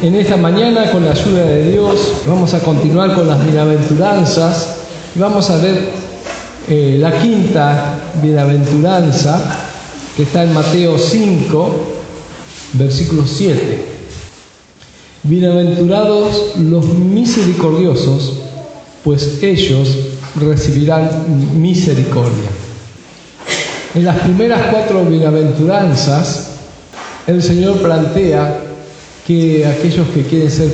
En esta mañana, con la ayuda de Dios, vamos a continuar con las bienaventuranzas y vamos a ver la quinta bienaventuranza que está en Mateo 5, versículo 7. Bienaventurados los misericordiosos, pues ellos recibirán misericordia. En las primeras 4 bienaventuranzas, el Señor plantea que aquellos que quieren ser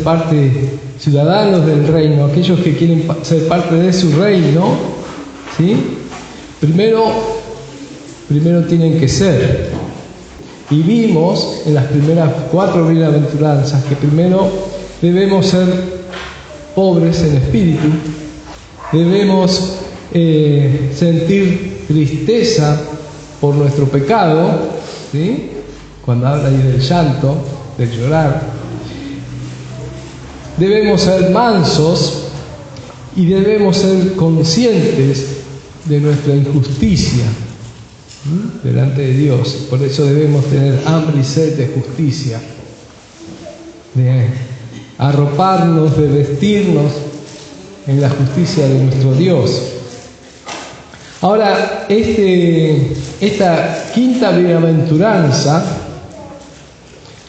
ciudadanos del reino, aquellos que quieren ser parte de su reino, ¿sí? Primero tienen que ser. Y vimos en las primeras 4 bienaventuranzas que primero debemos ser pobres en espíritu, debemos sentir tristeza por nuestro pecado, ¿sí? Cuando habla ahí del llanto, del llorar. Debemos ser mansos y debemos ser conscientes de nuestra injusticia delante de Dios. Por eso debemos tener hambre y sed de justicia, de arroparnos, de vestirnos en la justicia de nuestro Dios. Ahora, esta quinta bienaventuranza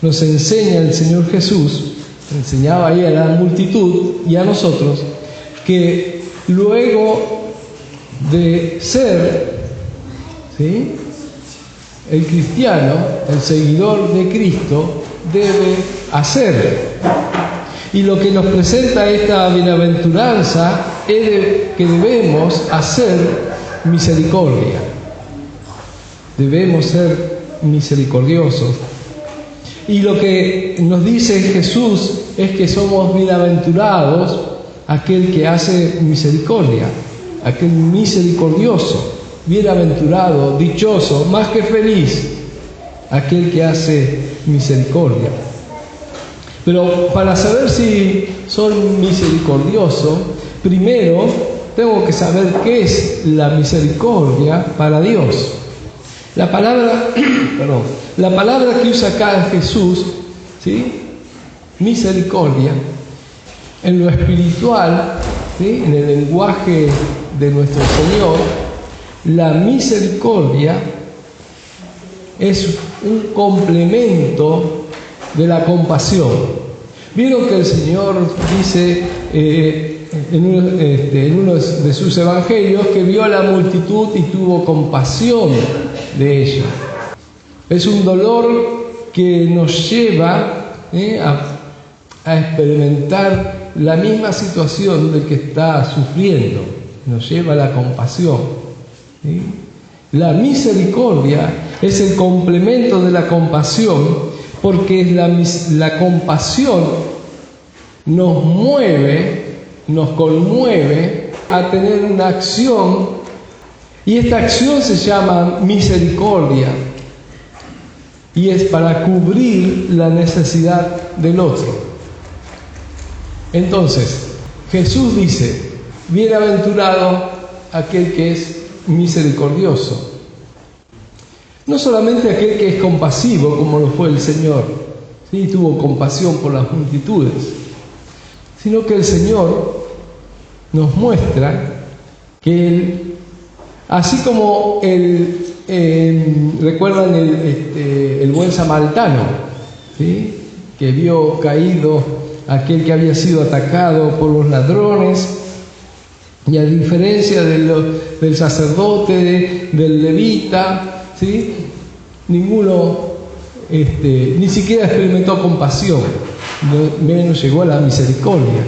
nos enseña el Señor Jesús, enseñaba ahí a la multitud y a nosotros, que luego de ser, ¿sí?, el cristiano, el seguidor de Cristo, debe hacer. Y lo que nos presenta esta bienaventuranza es que debemos hacer misericordia. Debemos ser misericordiosos. Y lo que nos dice Jesús es que somos bienaventurados aquel que hace misericordia, aquel misericordioso, bienaventurado, dichoso, más que feliz, aquel que hace misericordia. Pero para saber si soy misericordioso, primero tengo que saber qué es la misericordia para Dios. La palabra que usa acá Jesús, ¿sí?, misericordia, en lo espiritual, ¿sí?, en el lenguaje de nuestro Señor, la misericordia es un complemento de la compasión. Vieron que el Señor dice en uno de sus evangelios que vio a la multitud y tuvo compasión de ella. Es un dolor que nos lleva a experimentar la misma situación del que está sufriendo, nos lleva a la compasión, ¿sí? La misericordia es el complemento de la compasión, porque la compasión nos conmueve a tener una acción, y esta acción se llama misericordia, y es para cubrir la necesidad del otro. Entonces, Jesús dice, bienaventurado aquel que es misericordioso. No solamente aquel que es compasivo, como lo fue el Señor, ¿sí?, tuvo compasión por las multitudes, sino que el Señor nos muestra que Él, así como recuerdan el buen samaritano, ¿sí?, que vio caído aquel que había sido atacado por los ladrones, y a diferencia del sacerdote, del levita, ¿sí?, ninguno ni siquiera experimentó compasión, menos llegó a la misericordia.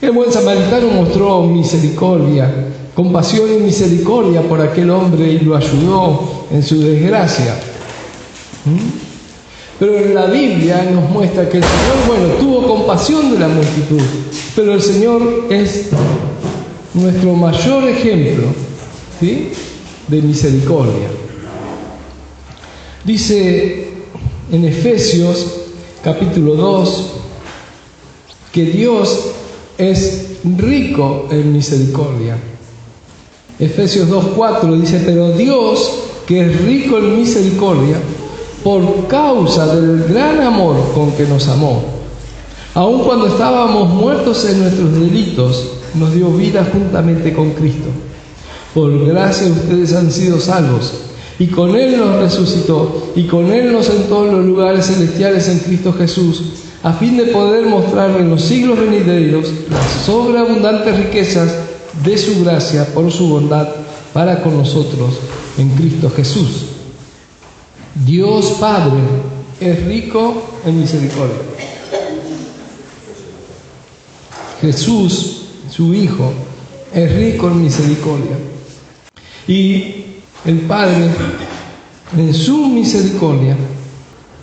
El buen samaritano mostró misericordia, compasión y misericordia por aquel hombre y lo ayudó en su desgracia. Pero en la Biblia nos muestra que el Señor, tuvo compasión de la multitud, pero el Señor es nuestro mayor ejemplo, ¿sí?, de misericordia. Dice en Efesios capítulo 2 que Dios es rico en misericordia. Efesios 2:4 dice, pero Dios, que es rico en misericordia, por causa del gran amor con que nos amó, Aun cuando estábamos muertos en nuestros delitos, nos dio vida juntamente con Cristo. Por gracia ustedes han sido salvos, y con Él nos resucitó, y con Él nos sentó en los lugares celestiales en Cristo Jesús, a fin de poder mostrar en los siglos venideros las sobreabundantes riquezas de su gracia por su bondad para con nosotros en Cristo Jesús. Dios Padre es rico en misericordia. Jesús, su Hijo, es rico en misericordia. Y el Padre, en su misericordia,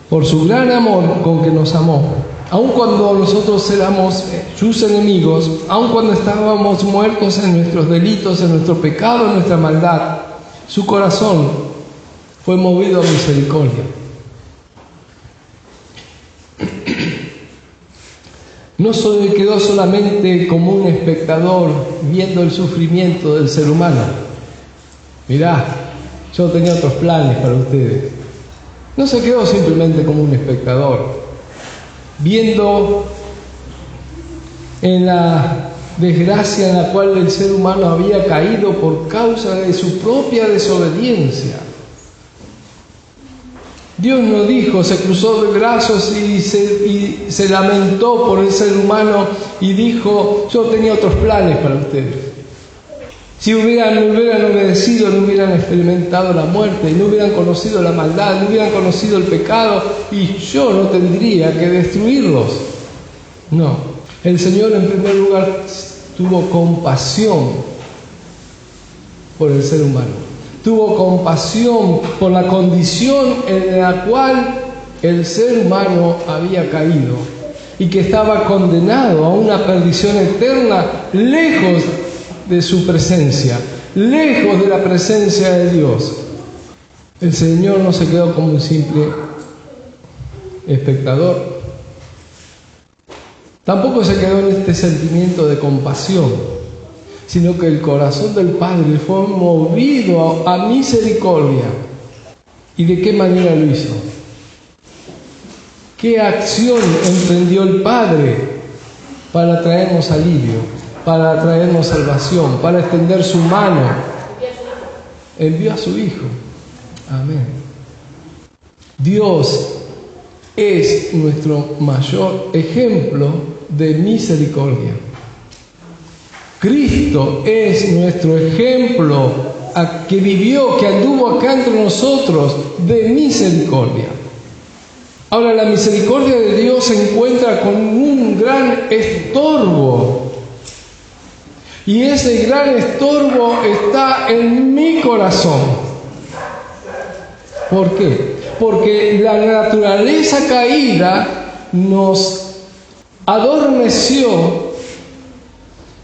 por su gran amor con que nos amó, aun cuando nosotros éramos sus enemigos, aun cuando estábamos muertos en nuestros delitos, en nuestro pecado, en nuestra maldad, su corazón fue movido a misericordia. No quedó solamente como un espectador viendo el sufrimiento del ser humano. Mirá, yo tenía otros planes para ustedes. No se quedó simplemente como un espectador, viendo en la desgracia en la cual el ser humano había caído por causa de su propia desobediencia. Dios no dijo, se cruzó de brazos y se lamentó por el ser humano y dijo, yo tenía otros planes para ustedes. Si me hubieran obedecido, no hubieran experimentado la muerte, no hubieran conocido la maldad, no hubieran conocido el pecado, y yo no tendría que destruirlos. No, el Señor en primer lugar tuvo compasión por el ser humano. Tuvo compasión por la condición en la cual el ser humano había caído y que estaba condenado a una perdición eterna, lejos de su presencia, lejos de la presencia de Dios. El Señor no se quedó como un simple espectador. Tampoco se quedó en este sentimiento de compasión, sino que el corazón del Padre fue movido a misericordia. ¿Y de qué manera lo hizo? ¿Qué acción emprendió el Padre para traernos alivio, para traernos salvación, para extender su mano? Envió a su Hijo. Amén. Dios es nuestro mayor ejemplo de misericordia. Cristo es nuestro ejemplo que vivió, que anduvo acá entre nosotros, de misericordia. Ahora, la misericordia de Dios se encuentra con un gran estorbo. Y ese gran estorbo está en mi corazón. ¿Por qué? Porque la naturaleza caída nos adormeció,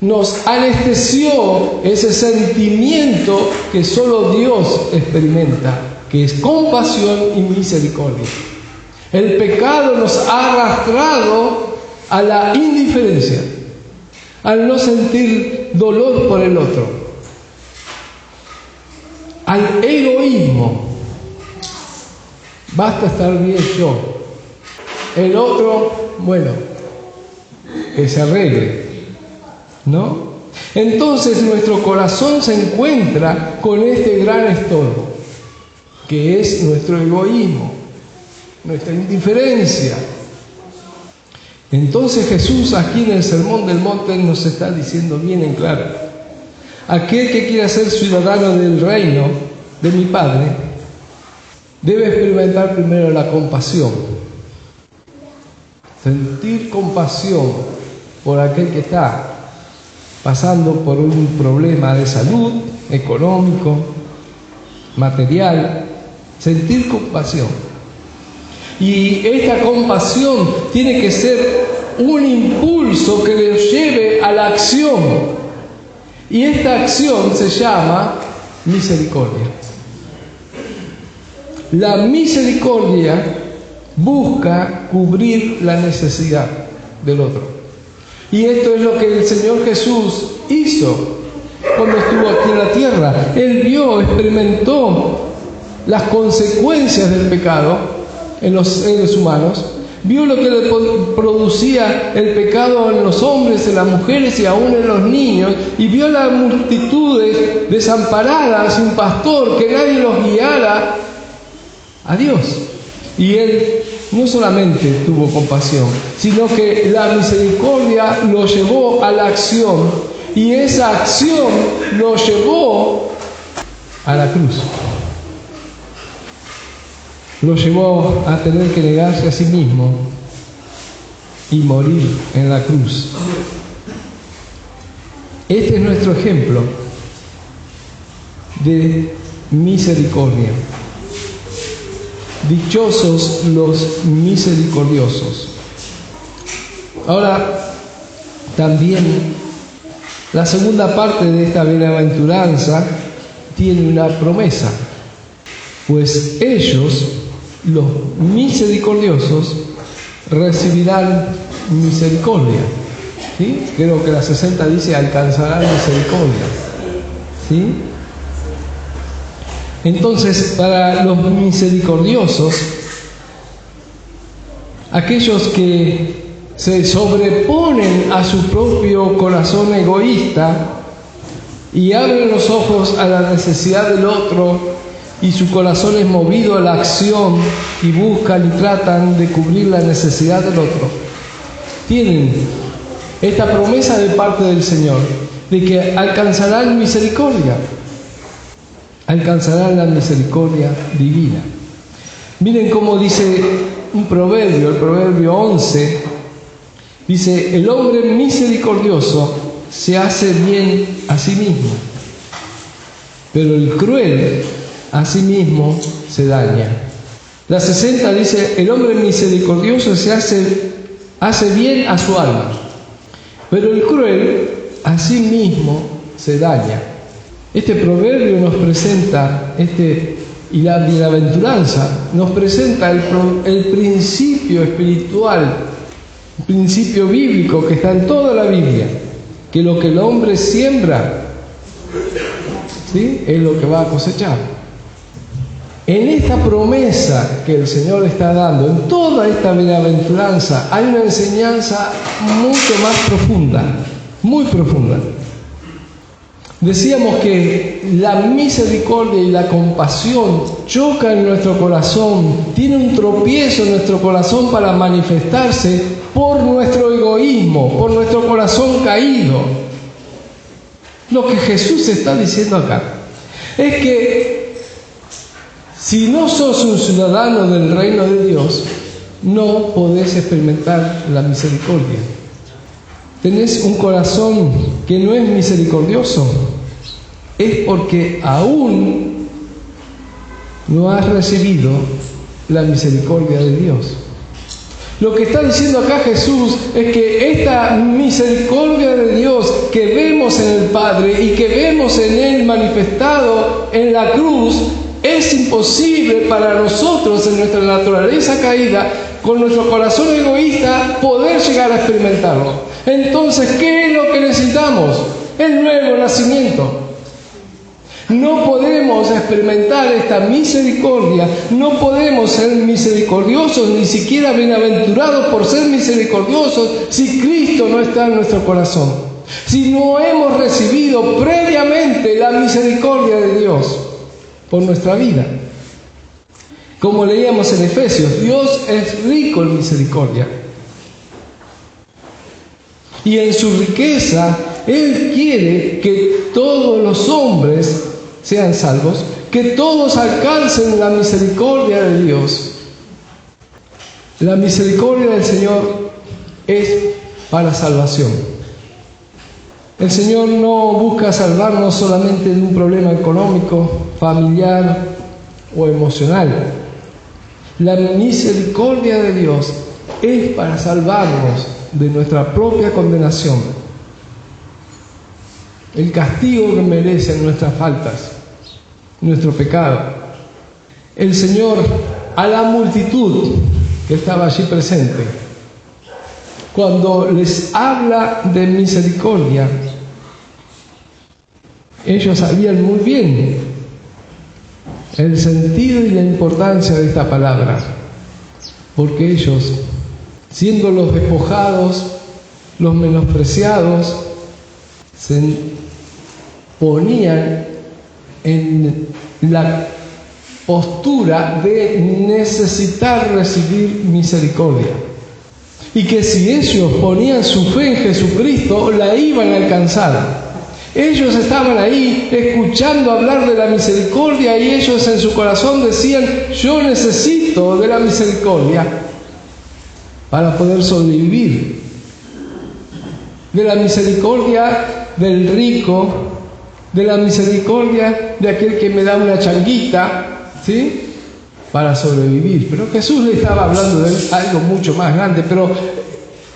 nos anestesió ese sentimiento que solo Dios experimenta, que es compasión y misericordia. El pecado nos ha arrastrado a la indiferencia, al no sentir dolor por el otro, al egoísmo. Basta estar bien yo. El otro, bueno, que se arregle, ¿no? Entonces nuestro corazón se encuentra con este gran estorbo, que es nuestro egoísmo, nuestra indiferencia. Entonces Jesús aquí en el Sermón del Monte nos está diciendo bien en claro: aquel que quiera ser ciudadano del reino de mi Padre debe experimentar primero la compasión, sentir compasión por aquel que está pasando por un problema de salud, económico, material, sentir compasión. Y esta compasión tiene que ser un impulso que le lleve a la acción. Y esta acción se llama misericordia. La misericordia busca cubrir la necesidad del otro. Y esto es lo que el Señor Jesús hizo cuando estuvo aquí en la tierra. Él vio, experimentó las consecuencias del pecado en los seres humanos, vio lo que le producía el pecado en los hombres, en las mujeres y aún en los niños, y vio las multitudes desamparadas, sin pastor, que nadie los guiara a Dios. Y Él no solamente tuvo compasión, sino que la misericordia lo llevó a la acción, y esa acción lo llevó a la cruz. Lo llevó a tener que negarse a sí mismo y morir en la cruz. Este es nuestro ejemplo de misericordia. Dichosos los misericordiosos. Ahora, también la segunda parte de esta bienaventuranza tiene una promesa, pues ellos, los misericordiosos, recibirán misericordia. ¿Sí? Creo que la 60 dice alcanzarán misericordia. ¿Sí? Entonces, para los misericordiosos, aquellos que se sobreponen a su propio corazón egoísta y abren los ojos a la necesidad del otro, y su corazón es movido a la acción y buscan y tratan de cubrir la necesidad del otro, tienen esta promesa de parte del Señor de que alcanzarán misericordia. Alcanzarán la misericordia divina. Miren cómo dice un proverbio, el proverbio 11, dice: el hombre misericordioso se hace bien a sí mismo, pero el cruel a sí mismo se daña. La 60 dice: el hombre misericordioso se hace bien a su alma, pero el cruel a sí mismo se daña. Este proverbio nos presenta, y la bienaventuranza nos presenta el principio espiritual, el principio bíblico que está en toda la Biblia, que lo que el hombre siembra, ¿sí?, es lo que va a cosechar. En esta promesa que el Señor está dando, en toda esta bienaventuranza, hay una enseñanza mucho más profunda, muy profunda. Decíamos que la misericordia y la compasión chocan en nuestro corazón, tiene un tropiezo en nuestro corazón para manifestarse por nuestro egoísmo, por nuestro corazón caído. Lo que Jesús está diciendo acá es que si no sos un ciudadano del reino de Dios, no podés experimentar la misericordia. ¿Tenés un corazón que no es misericordioso? Es porque aún no has recibido la misericordia de Dios. Lo que está diciendo acá Jesús es que esta misericordia de Dios que vemos en el Padre y que vemos en Él manifestado en la cruz, es imposible para nosotros, en nuestra naturaleza caída, con nuestro corazón egoísta, poder llegar a experimentarlo. Entonces, ¿qué es lo que necesitamos? El nuevo nacimiento. No podemos experimentar esta misericordia, no podemos ser misericordiosos, ni siquiera bienaventurados por ser misericordiosos, si Cristo no está en nuestro corazón. Si no hemos recibido previamente la misericordia de Dios por nuestra vida. Como leíamos en Efesios, Dios es rico en misericordia. Y en su riqueza, Él quiere que todos los hombres sean salvos, que todos alcancen la misericordia de Dios. La misericordia del Señor es para salvación. El Señor no busca salvarnos solamente de un problema económico, familiar o emocional. La misericordia de Dios es para salvarnos de nuestra propia condenación, el castigo que merecen nuestras faltas, nuestro pecado. El Señor, a la multitud que estaba allí presente, cuando les habla de misericordia, ellos sabían muy bien el sentido y la importancia de esta palabra, porque ellos siendo los despojados, los menospreciados, se ponían en la postura de necesitar recibir misericordia. Y que si ellos ponían su fe en Jesucristo, la iban a alcanzar. Ellos estaban ahí escuchando hablar de la misericordia y ellos en su corazón decían: yo necesito de la misericordia para poder sobrevivir. De la misericordia del rico, de la misericordia de aquel que me da una changuita, ¿sí?, para sobrevivir. Pero Jesús le estaba hablando de algo mucho más grande, pero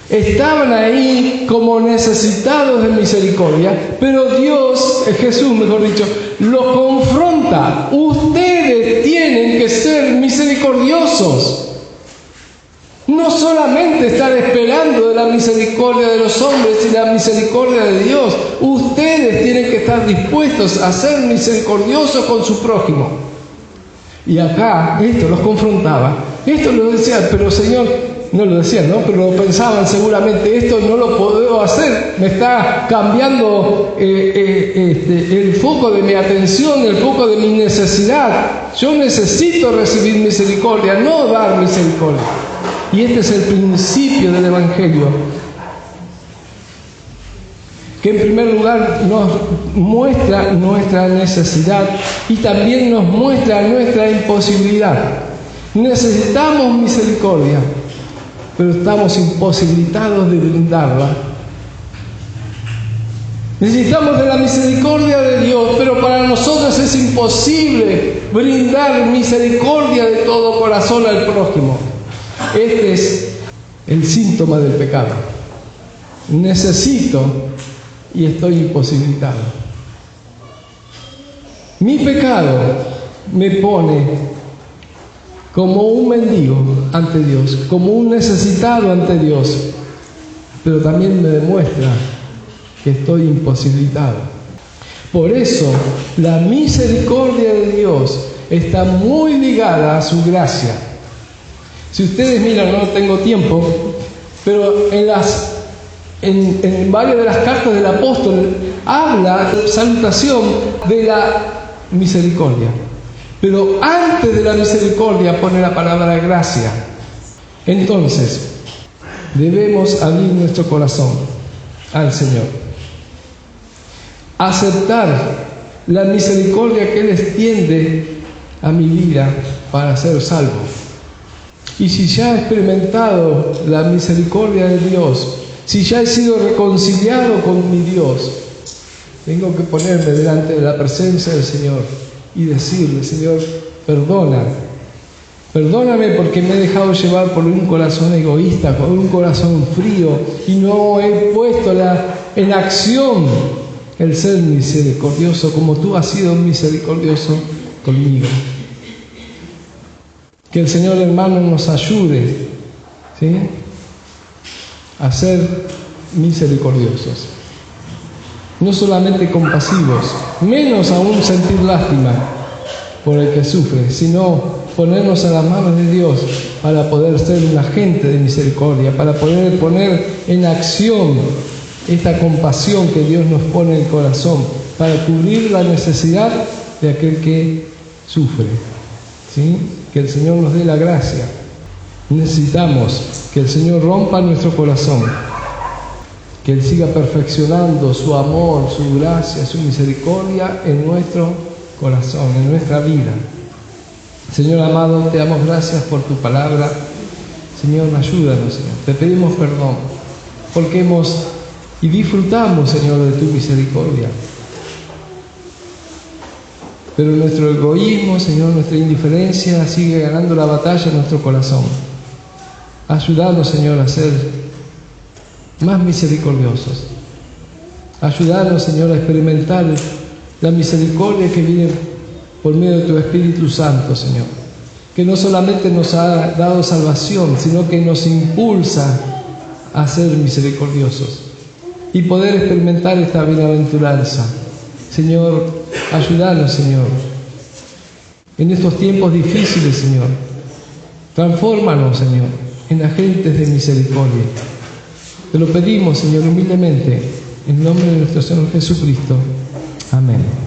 estaban ahí como necesitados de misericordia, pero Dios, Jesús mejor dicho, los confronta. Ustedes tienen que ser misericordiosos. No solamente estar esperando de la misericordia de los hombres y la misericordia de Dios. Ustedes tienen que estar dispuestos a ser misericordiosos con su prójimo. Y acá esto los confrontaba. Esto lo decían, pero Señor, no lo decían, ¿no? Pero lo pensaban seguramente: esto no lo puedo hacer. Me está cambiando el foco de mi atención, el foco de mi necesidad. Yo necesito recibir misericordia, no dar misericordia. Y este es el principio del Evangelio, que en primer lugar nos muestra nuestra necesidad y también nos muestra nuestra imposibilidad. Necesitamos misericordia, pero estamos imposibilitados de brindarla. Necesitamos de la misericordia de Dios, pero para nosotros es imposible brindar misericordia de todo corazón al prójimo. Este es el síntoma del pecado. Necesito y estoy imposibilitado. Mi pecado me pone como un mendigo ante Dios, como un necesitado ante Dios, pero también me demuestra que estoy imposibilitado. Por eso, la misericordia de Dios está muy ligada a su gracia. Si ustedes miran, no tengo tiempo, pero en varias de las cartas del apóstol habla de salutación de la misericordia. Pero antes de la misericordia pone la palabra gracia. Entonces, debemos abrir nuestro corazón al Señor. Aceptar la misericordia que Él extiende a mi vida para ser salvo. Y si ya he experimentado la misericordia de Dios, si ya he sido reconciliado con mi Dios, tengo que ponerme delante de la presencia del Señor y decirle: Señor, perdóname porque me he dejado llevar por un corazón egoísta, por un corazón frío, y no he puesto en acción el ser misericordioso como tú has sido misericordioso conmigo. Que el Señor, hermano, nos ayude, ¿sí?, a ser misericordiosos. No solamente compasivos, menos aún sentir lástima por el que sufre, sino ponernos a las manos de Dios para poder ser un agente de misericordia, para poder poner en acción esta compasión que Dios nos pone en el corazón, para cubrir la necesidad de aquel que sufre, ¿sí? Que el Señor nos dé la gracia. Necesitamos que el Señor rompa nuestro corazón, que Él siga perfeccionando su amor, su gracia, su misericordia en nuestro corazón, en nuestra vida. Señor amado, te damos gracias por tu palabra. Señor, ayúdanos, Señor. Te pedimos perdón porque y disfrutamos, Señor, de tu misericordia. Pero nuestro egoísmo, Señor, nuestra indiferencia sigue ganando la batalla en nuestro corazón. Ayúdanos, Señor, a ser más misericordiosos. Ayúdanos, Señor, a experimentar la misericordia que viene por medio de tu Espíritu Santo, Señor. Que no solamente nos ha dado salvación, sino que nos impulsa a ser misericordiosos y poder experimentar esta bienaventuranza. Señor, ayúdanos, Señor, en estos tiempos difíciles, Señor. Transfórmanos, Señor. en agentes de misericordia. Te lo pedimos, Señor, humildemente, en nombre de nuestro Señor Jesucristo. Amén.